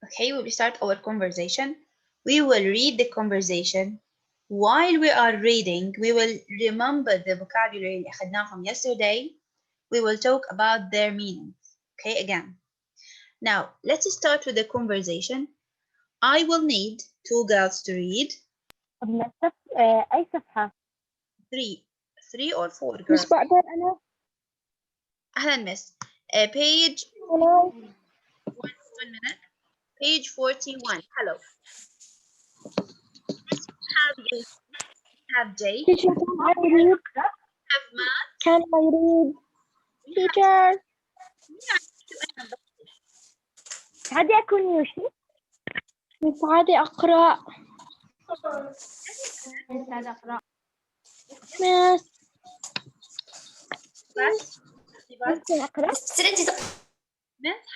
Okay, we will start our conversation. We will read the conversation. While we are reading, we will remember the vocabulary اللي أخذناهم yesterday. We will talk about their meanings. Okay, again. Now, let's start with the conversation. I will need two girls to read. أي صفحة؟ Three or four مش girls. بقدر أنا. أهلا miss. Page Hello. one minute. Page 41. Hello. Have you have Jake? Teacher, can I read? Have Matt? Can I read? Teacher. عادي أكون يوشي. مش عادي أقرأ. مش عادي أقرأ. مس. ممكن أقرأ؟ مس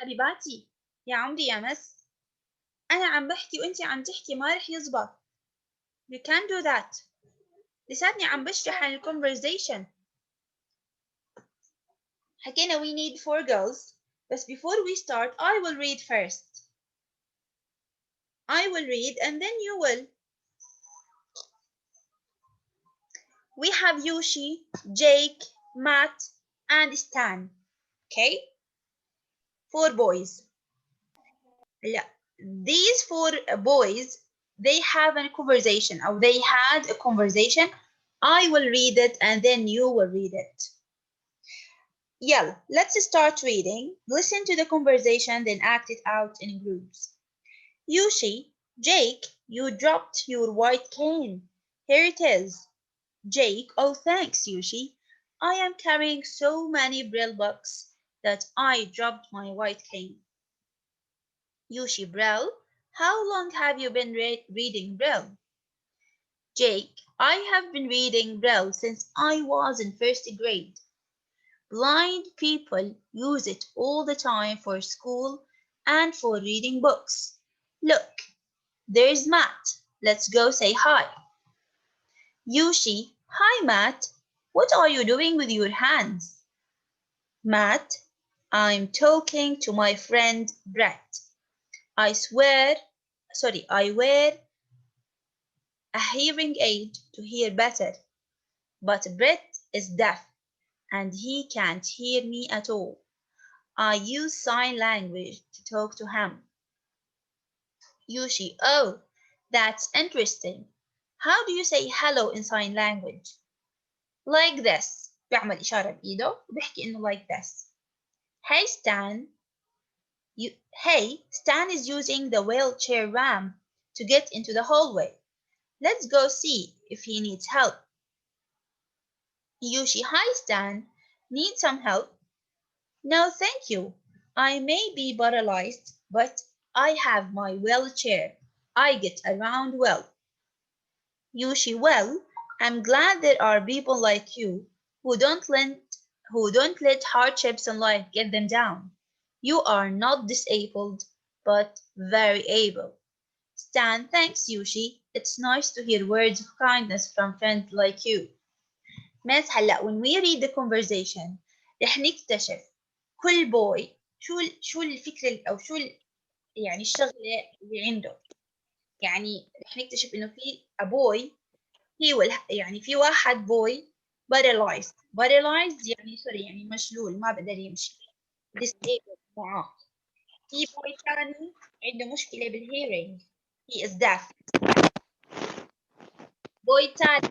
حبيباتي يا عمري يا مس، أنا عم بحكي وأنتي عم تحكي ما رح يزبط. You can't do that. لساتني عم بشرح عن conversation. حكينا we need four girls. But before we start, I will read first. I will read and then you will. We have Yushi, Jake, Matt, and Stan. Okay? Four boys. These four boys, they have a conversation, or they had a conversation. I will read it and then you will read it. Yeah, let's start reading. Listen to the conversation, then act it out in groups. Yushi, Jake, you dropped your white cane. Here it is. Jake, oh thanks, Yushi. I am carrying so many Braille books that I dropped my white cane. Yushi, Braille, how long have you been reading Braille? Jake, I have been reading Braille since I was in first grade. Blind people use it all the time for school and for reading books. Look, there's Matt. Let's go say hi. Yushi, hi Matt. What are you doing with your hands? Matt, I'm talking to my friend Brett. I wear a hearing aid to hear better, but Brett is deaf and he can't hear me at all. I use sign language to talk to him. Yushi, oh, that's interesting. How do you say hello in sign language? Like this. بيعمل إشارة بإيده وبيحكي إنه like this. Hey Stan. Stan is using the wheelchair ramp to get into the hallway. Let's go see if he needs help. Yushi, hi Stan. Need some help? No, thank you. I may be paralyzed, but I have my wheelchair. I get around well. Yushi, well, I'm glad there are people like you who don't let hardships in life get them down. You are not disabled, but very able. Stan, thanks, Yushi. It's nice to hear words of kindness from friends like you. Miss هلا when we read the conversation رح نكتشف كل boy شو الفكرة أو يعني الشغلة اللي عنده. يعني رح نكتشف إنه في a boy يعني في واحد boy paralyzed يعني سوري يعني مشلول ما بقدر يمشي. disabled معاق. في boy ثاني عنده مشكلة بالhearing. He is deaf. boy ثاني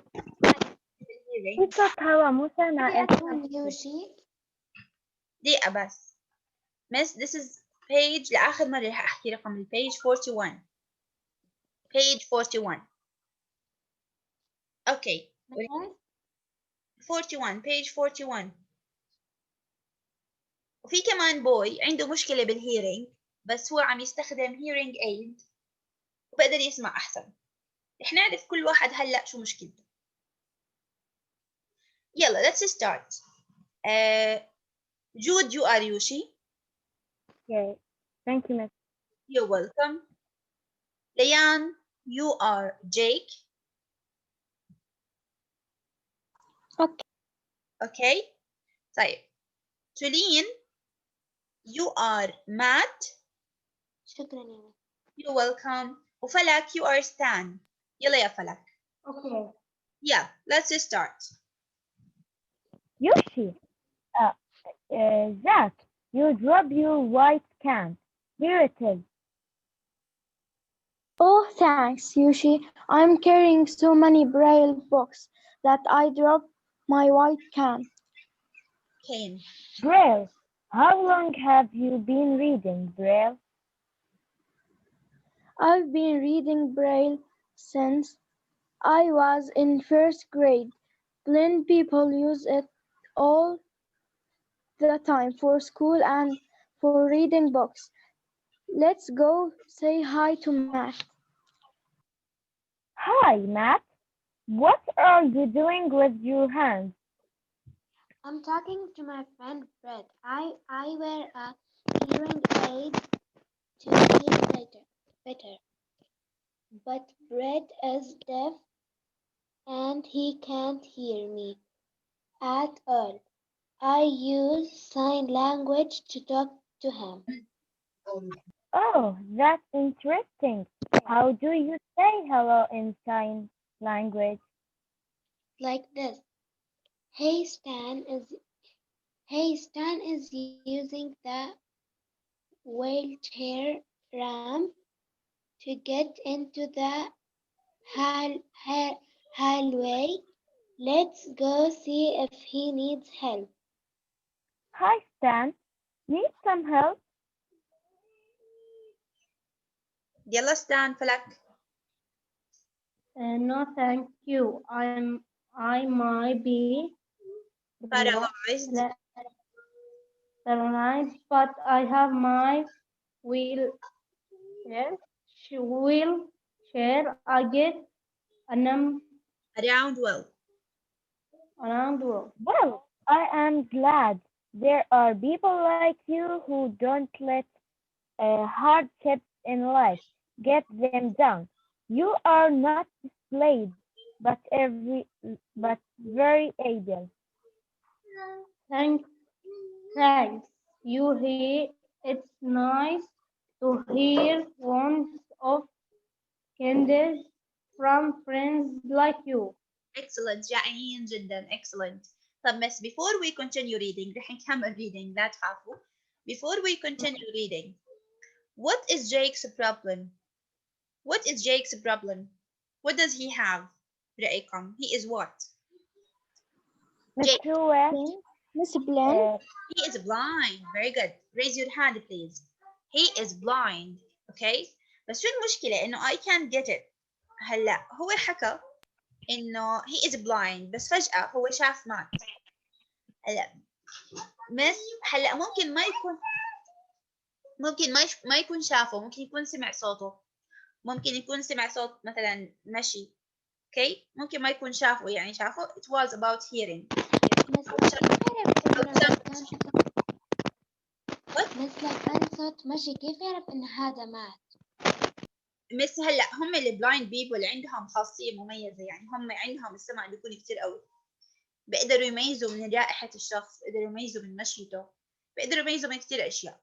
بالhearing. في صوت هوا مو سامع. يوشي دقيقة بس. Miss, this is page لآخر مرة رح أحكي رقم البيج 41. Page 41. Okay. 41 page 41. وفي كمان boy عنده مشكلة بالهيرينج بس هو عم يستخدم hearing aid وبقدر يسمع أحسن. رح نعرف كل واحد هلأ شو مشكلته. يلا let's start. Jude, you are Yushi. Okay. Thank you, Miss. You're welcome. Leanne, you are Jake. Okay. Okay. طيب. Tulin, you are Matt. شكرا يا You're welcome. وفلك, you are Stan. يلا يا فلك. Okay. Yeah, let's start. Yoshi, Zach, you drop your white can. Here it is. Oh, thanks, Yushi. I'm carrying so many braille books that I dropped my white can. Kane. Braille. How long have you been reading Braille? I've been reading braille since I was in first grade. Blind people use it all the time for school and for reading books. Let's go say hi to Matt. Hi, Matt. What are you doing with your hands? I'm talking to my friend Brett. I wear a hearing aid to hear better. But Brett is deaf and he can't hear me at all. I use sign language to talk to him. Oh, that's interesting. How do you say hello in sign language? Like this. Hey Stan is using the wheelchair ramp to get into the hallway. Let's go see if he needs help. Hi, Stan. Need some help? يلا Stan, فلك. No, thank you. I might be Paralyzed. paralyzed, but I have my wheelchair. I get Around well. around world. Well, I am glad there are people like you who don't let hardships in life get them down. You are not displayed, but very able. Thanks, thanks. It's nice to hear words of kindness from friends like you. Excellent. جائعين جدا. Excellent. طب miss, before we continue reading, رح نكمل reading, لا تخافوا. Before we continue reading, what is Jake's problem? What is Jake's problem? What does he have? رأيكم. He is what? Jake. Mr. West, Miss Blaine, He is blind. Very good. Raise your hand please. He is blind. Okay. بس شو المشكلة إنه I can't get it. هلا هو حكى إنه he is blind بس فجأة هو شاف مات. هلا مس هلا ممكن ما يكون شافه، ممكن يكون سمع صوته، ممكن يكون سمع صوت مثلا مشي. اوكي ممكن ما يكون شافه، يعني شافه it was about hearing. مثل كان صوت مشي، كيف يعرف إن هذا مات؟ مس هلا هم البلايند بيبل عندهم خاصيه مميزه، يعني هم عندهم السمع بيكون كتير قوي، بيقدروا يميزوا من رائحه الشخص، بيقدروا يميزوا من مشيته، بيقدروا يميزوا من كتير اشياء.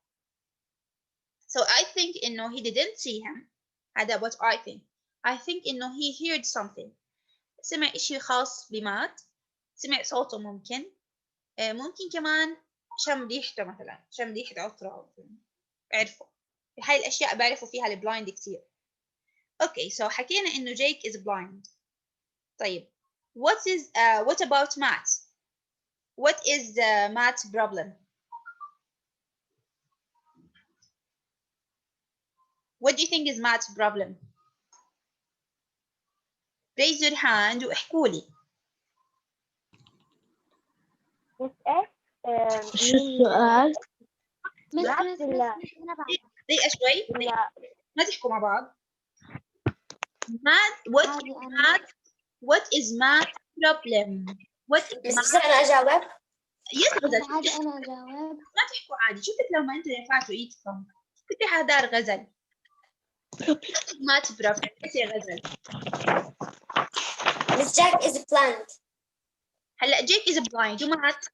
So I think إنه he didn't see him. هذا what I think. I think إنه he heard something. سمع إشي خاص بمات، سمع صوته ممكن، ممكن كمان شم ريحته، مثلا شم ريحة عطره، عرفوا. هاي الأشياء بعرفوا فيها البلايند كتير. Okay, so حكينا إنه Jake is blind. طيب what about Matt? What is Matt's problem? What do you think is Matt's problem? Raise your hand واحكوا لي. شو السؤال؟ دقيقة شوي، ما تحكوا مع بعض. What is Matt's problem? What is بس أنا أجاوب. غزل. عادي أنا أجاوب. ما تحكوا عادي، شفتك لما أنتوا رفعتوا إيدكم كنت حدار غزل. Matt's problem. يا غزل. Miss Jack is blind. هلا Jake is blind ومات.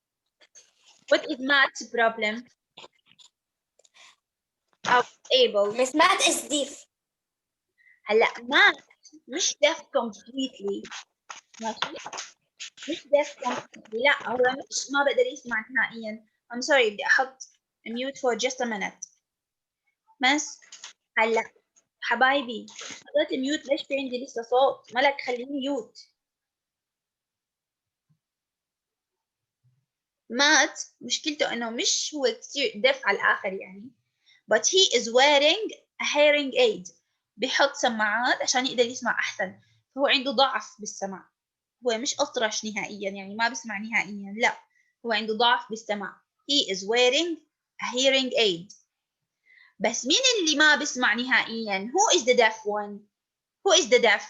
What is Matt's problem? Able. Miss Matt is deaf. هلا math مش deaf completely. ماشي، مش deaf completely. لا هو مش ما بقدر يسمع نهائيا. I'm sorry بدي أحط mute for just a minute. بس هلا حبايبي حطيت ميوت، ليش في عندي لسه صوت؟ ملك خليني ميوت. مات مشكلته انه مش هو كثير دف على الاخر يعني. but he is wearing a hearing aid. بيحط سماعات عشان يقدر يسمع احسن، فهو عنده ضعف بالسمع. هو مش اطرش نهائيا يعني ما بسمع نهائيا، لا هو عنده ضعف بالسمع. he is wearing a hearing aid. بس مين اللي ما بسمع نهائيا؟ who is the deaf one? who is the deaf?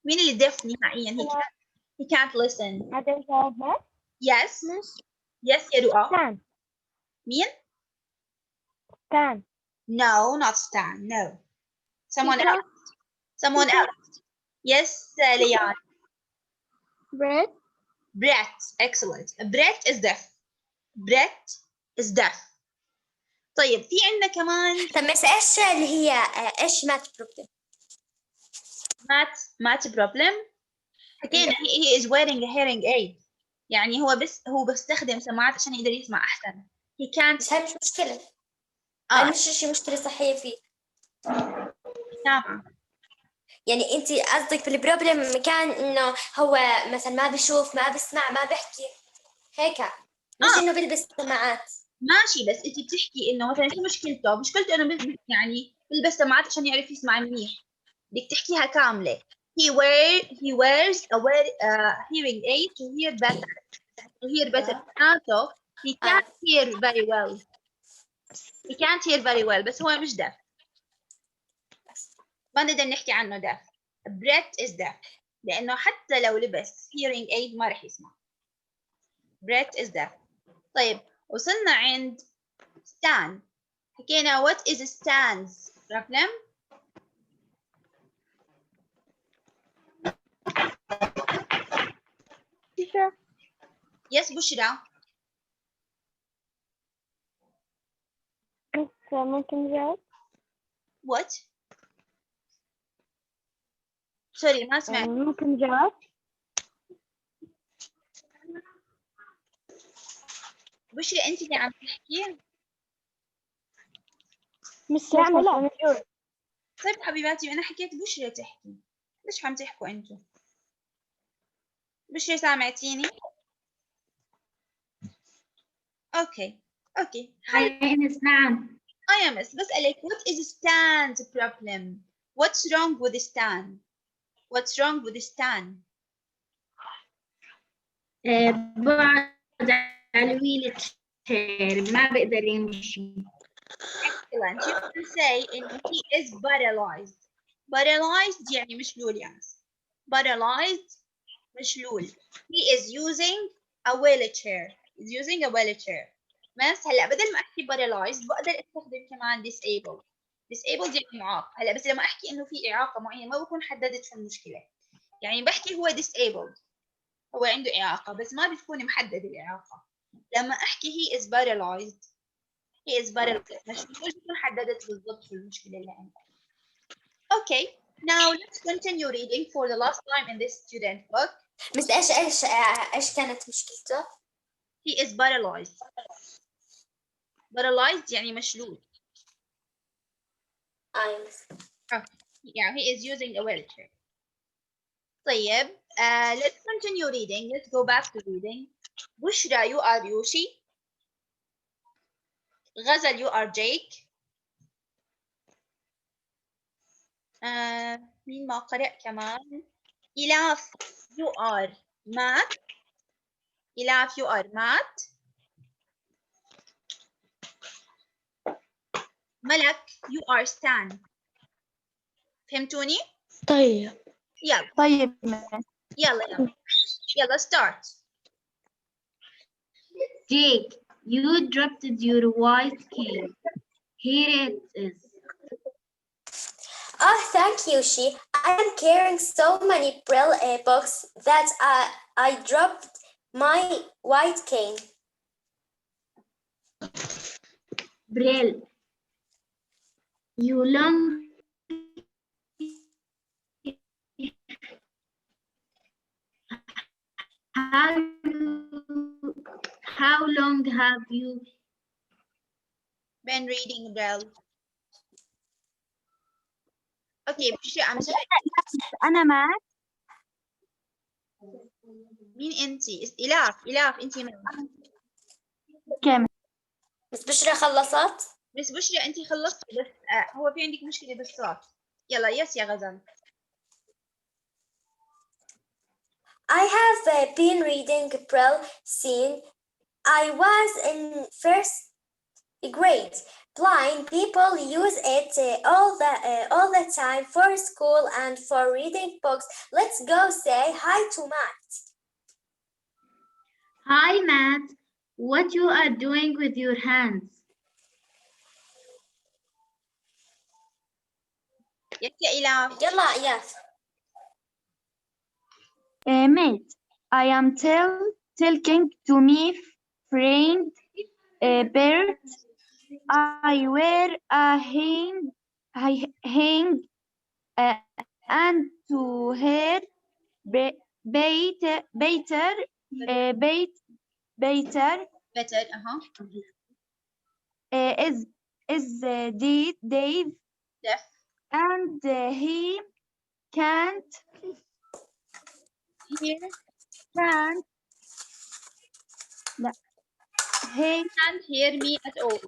مين اللي deaf نهائيا؟ he can't listen. هذا الجواب yes yes يا رؤى. كان مين؟ كان no not Stan, no. someone Teacher, else. someone teacher, else. yes Leon. Brett, Brett, excellent. Brett is deaf. Brett is deaf. طيب في عندنا كمان طب بس ايش اللي هي ايش مات بروبلم؟ math problem. حكينا he is wearing a hearing aid. يعني هو بيستخدم سماعات عشان يقدر يسمع أحسن. he can't. بس هاي مش مشكلة. هاي مش شيء مشكلة صحية فيه. سامعة. يعني انت قصدك في البروبلم كان انه هو مثلا ما بيشوف ما بيسمع ما بيحكي هيك، مش انه بيلبس سماعات. ماشي بس انت بتحكي انه مثلا شو مشكلته؟ مشكلته انه يعني بيلبس سماعات عشان يعرف يسمع منيح. بدك تحكيها كاملة. he wears a hearing aid to hear better. to hear better. معناته he can't hear very well. he can't hear very well بس هو مش deaf. ما نقدر نحكي عنه deaf. Brett is deaf لأنه حتى لو لبس hearing aid ما رح يسمع. Brett is deaf. طيب وصلنا عند Stan. حكينا what is Stan's problem? teacher, Yes بشرى. بس ممكن جاوب؟ What? sorry ما سمعت. ممكن جاوب؟ بشرى أنت اللي عم تحكي؟ Miss لا Hala. أنا جاوب. طيب حبيباتي أنا حكيت بشرى تحكي، ليش عم تحكوا أنتوا؟ بشرى سامعتيني؟ أوكي أنس نعم. I am بسألك what is Stan's problem? What's wrong with Stan? What's wrong with Stan? بعد على الويل تشير ما بقدر يمشي. Excellent. You can say in he is paralyzed. Paralyzed يعني مشلول يعني. Paralyzed مشلول. He is using a wheelchair. He's using a wheelchair. بس هلا بدل ما احكي paralyzed بقدر استخدم كمان disabled. disabled يعني معاق. هلا بس لما احكي انه في اعاقه معينه ما بكون حددت شو المشكله. يعني بحكي هو disabled. هو عنده اعاقه بس ما بتكون محدد الاعاقه. لما احكي he is paralyzed. he is paralyzed. مش بتكون حددت بالضبط شو المشكله اللي عنده. Okay. Now let's continue reading for the last time in this student book. بس ايش كانت مشكلته؟ He is paralyzed. Paralyzed يعني مشلول. Yeah, he is using a wheelchair. طيب, let's continue reading. Let's go back to reading. Bushra, you are Yushi. Ghazal, you are Jake. مين ما قرأ كمان؟ Ilaf, you are Matt. Ilaf, you are Matt. Malak, you are Stan. فهمتوني؟ طيب. يلا. طيب. يلا start. Jake, you dropped your white cane. Here it is. Oh, thank you, She. I am carrying so many Braille books that I dropped my white cane. Braille. You long how long have you been reading Braille? Okay, بشرى I'm sorry. أنا معك. مين أنتي؟ إلاف أنتي مين؟ كم؟ بس بشرى خلصت؟ بس بشرى أنتي خلصتي بس هو في عندك مشكلة بالصوت. يلا يس يا غزل. I have been reading Braille since I was in first grade. Blind people use it all the time for school and for reading books. Let's go say hi to Matt. Hi, Matt. What you are doing with your hands? يس يا إلاف. يلا إياس. Mate, I am talking to me friend Bert. I wear a hang and to her better better is Dave deaf and he can't hear can't he can't hear me at all.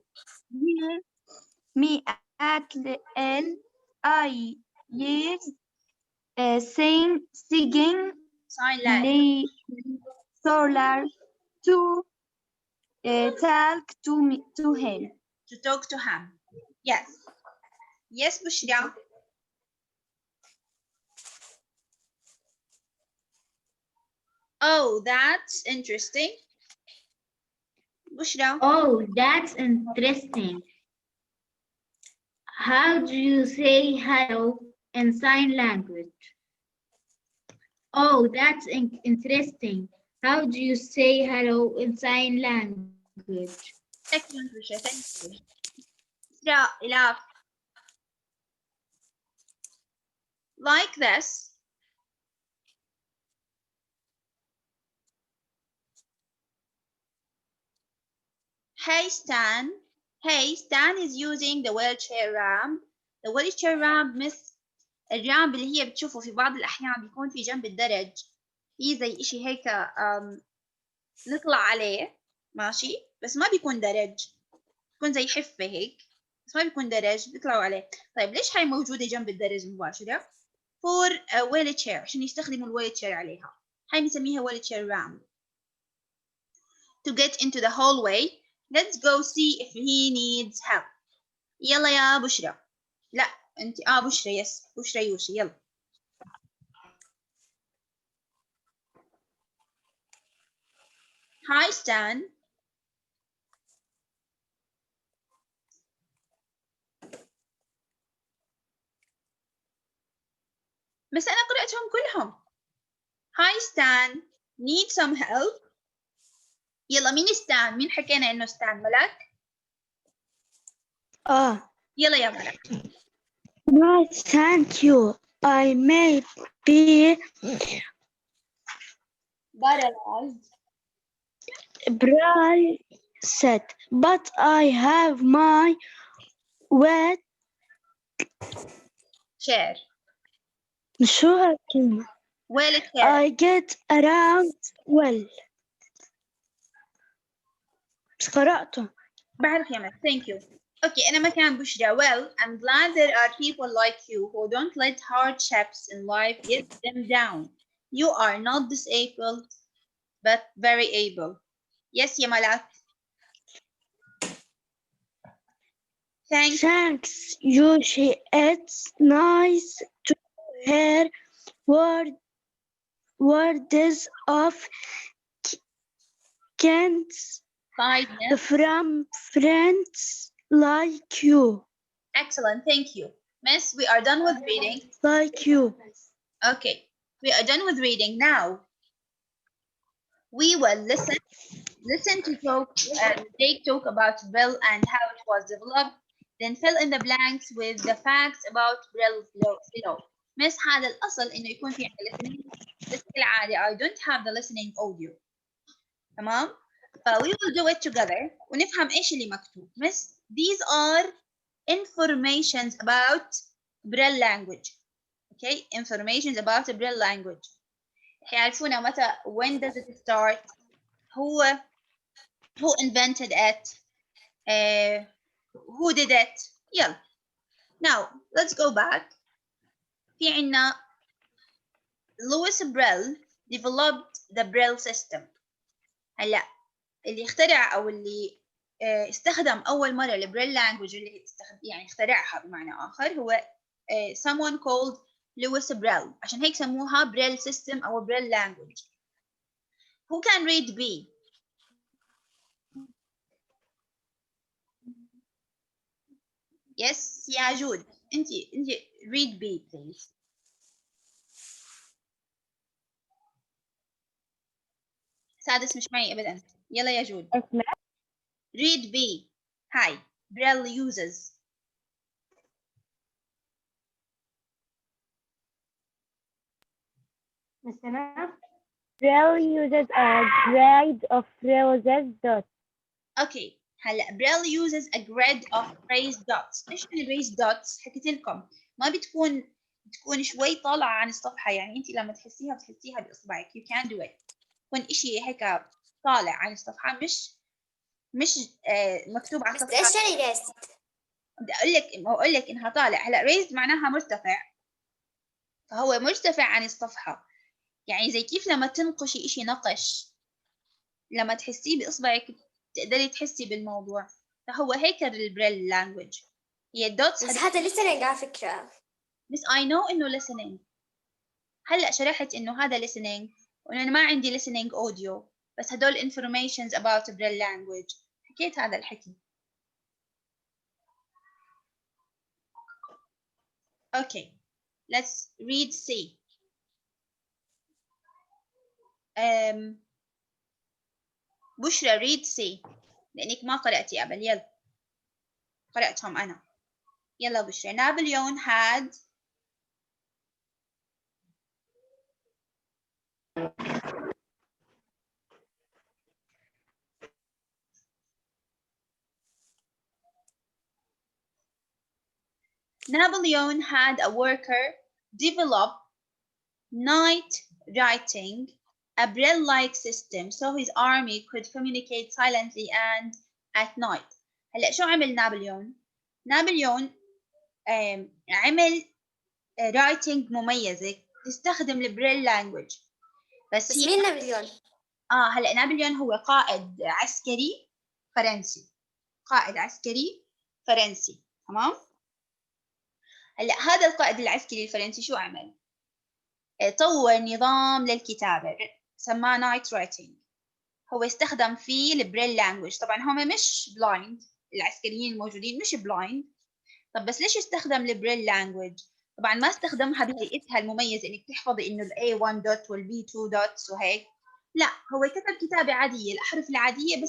hear me at all. I yes singing Sign language. solar to talk to him. To talk to him. Yes. Yes, بشرى. Oh, that's interesting. بشرى. Oh, that's interesting. How do you say hello in sign language? Oh, that's interesting. How do you say hello in sign language? Excellent, بشرى. Thank you. بشرى, إلاف. Like this. Hey Stan. Hey, Stan is using the wheelchair ramp. The wheelchair ramp الرامب اللي هي بتشوفه في بعض الأحيان بيكون في جنب الدرج. في زي إشي هيك نطلع عليه ماشي بس ما بيكون درج. بيكون زي حفة هيك بس ما بيكون درج بيطلعوا عليه. طيب ليش هاي موجودة جنب الدرج مباشرة؟ for a wheelchair عشان يستخدموا الويلتشير عليها. هاي بنسميها wheelchair ramp. To get into the hallway, let's go see if he needs help. يلا يا بشرى. لا انت بشرى يس بشرى يوشي يلا. Hi Stan. بس أنا قرأتهم كلهم. Hi Stan. Need some help. يلا مين ستان؟ مين حكينا إنه ستان؟ ملك؟ يلا يا ملك. No, thank you. I may be paralyzed. Braille set, but I have my wet chair. شو هالكلمة؟ wheelchair. I get around well. بس قرأته. بعرف يا ملك. Thank you. Okay, أنا مكان بشرى. Well, I'm glad there are people like you who don't let hardships in life get them down. You are not disabled, but very able. Yes, يا ملك. Thanks, Yoshi. It's nice to hear words of kindness from friends like you. Excellent, thank you. Miss, we are done with reading. Like you. Okay, we are done with reading now. We will listen to they talk about Braille and how it was developed, then fill in the blanks with the facts about Braille below. Miss, هذا الأصل إنه يكون في عندنا listening بس بالعادة I don't have the listening audio. تمام؟ we will do it together ونفهم إيش اللي مكتوب. Miss, these are informations about Braille language. Okay, information about Braille language. يعرفونا متى, when does it start, who invented it, who did it. يلا. Now let's go back. في عنا Louis Braille developed the Braille system. هلا اللي اخترع او اللي استخدم اول مره البريل لانجوج اللي يعني اخترعها بمعنى اخر هو someone called Louis Braille. عشان هيك سموها Braille system او Braille language. Who can read B? Yes يا جود. انت read B please. سادس مش معي ابدا. يلا يا جود. اسمع. Read B. Hi. Braille uses. Braille uses a grid of roses dots. Okay. هلا Braille uses a grid of raised dots. ايش الريزد dots؟ حكيت لكم ما بتكون شوي طالعة عن الصفحة، يعني انت لما بتحسيها باصبعك you can do it. تكون اشي هيك طالع عن الصفحة، مش مكتوب على الصفحة. ايش يعني ريست؟ بدي اقول لك انها طالع. هلا raised معناها مرتفع، فهو مرتفع عن الصفحة. يعني زي كيف لما تنقشي اشي نقش، لما تحسيه باصبعك تقدري تحسي بالموضوع، فهو هيك البريل لانجوج. هي الدوتس بس هذا listening على فكرة. بس I know إنه listening. هلأ شرحت إنه هذا listening وإنه أنا ما عندي listening audio، بس هدول informations about braille language. حكيت هذا الحكي. Okay, let's read C. بشرى read C لأنك ما قرأتي قبل. يلا قرأتهم أنا. يلا بشرى. Napoleon had a worker develop night writing, a braille-like system so his army could communicate silently and at night. هلا شو عمل نابليون؟ نابليون عمل writing مميزة تستخدم البريل لانجوج. بس مين نابليون؟ هلا نابليون هو قائد عسكري فرنسي. تمام؟ هلا هذا القائد العسكري الفرنسي شو عمل؟ طور نظام للكتابة سماه نايت رايتنج. هو استخدم فيه البريل لانجوج. طبعا هم مش بلايند، العسكريين الموجودين مش بلايند. طب بس ليش استخدم البريل لانجوج؟ طبعا ما استخدمها بهيئتها المميزة انك تحفظي انه الاي 1 دوت والبي 2 دوتس وهيك. لا، هو كتب كتابة عادية، الأحرف العادية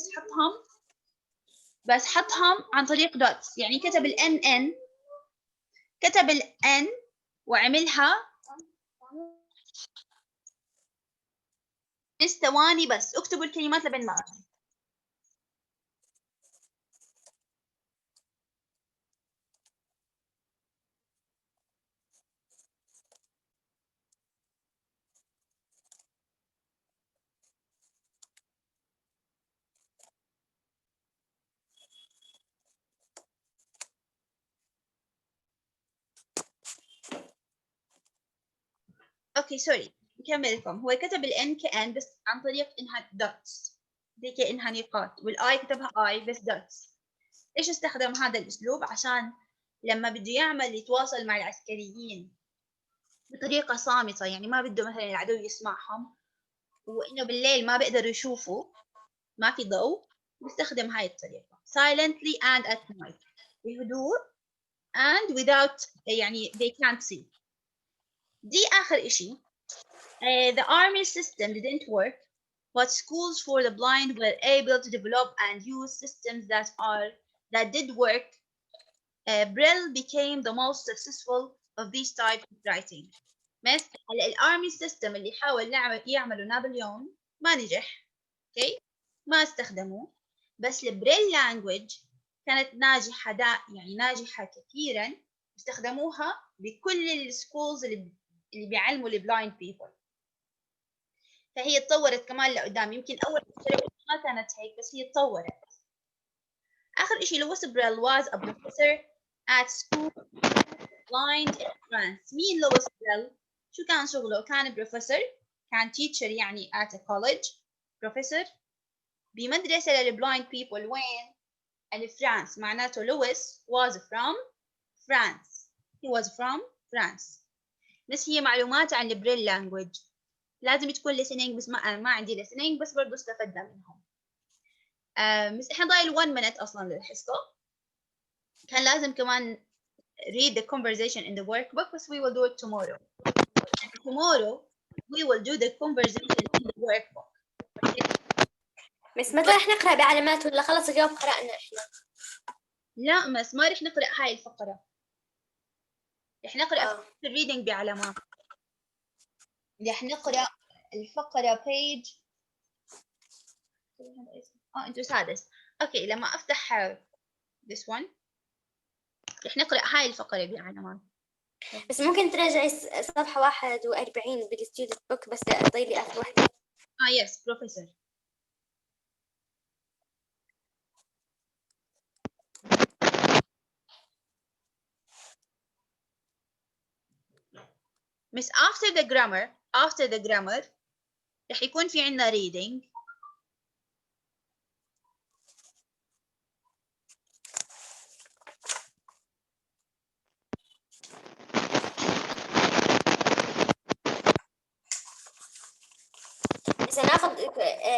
بس حطهم عن طريق دوتس. يعني كتب ال N وعملها بس ثواني. بس اكتبوا الكلمات لبين ما أكتب. اوكي سوري نكمل لكم. هو كتب الN كN بس عن طريق انها دوتس، زي كأنها نقاط، والاي كتبها اي بس دوتس. ليش استخدم هذا الاسلوب؟ عشان لما بده يعمل يتواصل مع العسكريين بطريقة صامتة، يعني ما بده مثلا العدو يسمعهم، وانه بالليل ما بيقدروا يشوفوا، ما في ضوء، بيستخدم هاي الطريقة silently and at night، بهدوء and without يعني they can't see. دي آخر إشي. The army system didn't work, but schools for the blind were able to develop and use systems that did work. Braille became the most successful of these types of writing. بس هلا الارمي سيستم اللي حاول يعمله نابليون ما نجح. اوكي ما استخدموه، بس البريل لانجويج كانت ناجحة يعني ناجحة كثيرا، استخدموها بكل السكولز اللي بيعلموا البلايند بيبل. فهي تطورت كمان لقدام، يمكن أول ما كانت هيك بس هي تطورت. آخر إشي لويس بريل was a professor at school blind in France. مين لويس بريل؟ شو كان شغله؟ كان بروفيسور، كان teacher يعني at a college، professor بمدرسة للبلايند people. وين؟ فرانس. معناته لويس was from France. He was from France. بس هي معلومات عن البريل لانجويج. لازم تكون listening، بس ما عندي listening، بس برضو استفدنا منهم. بس احنا ضايل 1 minute اصلا للحصة. كان لازم كمان read the conversation in the workbook، بس we will do it tomorrow. And tomorrow we will do the conversation in the workbook. بس متى رح نقرأ بعلامات ولا خلص اليوم قرأنا إحنا؟ لا بس ما رح نقرأ هاي الفقرة، رح نقرأ في الريدنج بعلامات. رح نقرأ الفقرة page انتوا سادس. اوكي لما افتح this one رح نقرأ هاي الفقرة بعلامات. بس ممكن تراجعي صفحة 41 بالستودنت بوك، بس تضيلي لي آخر واحدة. yes professor. Miss after the grammar رح يكون في عنا reading. بس ناخذ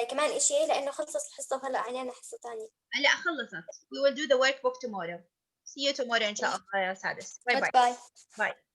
كمان إشي لأنه خلصت الحصة وهلا علينا حصة تانية. لا خلصت. We will do the workbook tomorrow. See you tomorrow إن شاء الله يا سادس. باي باي. باي. باي.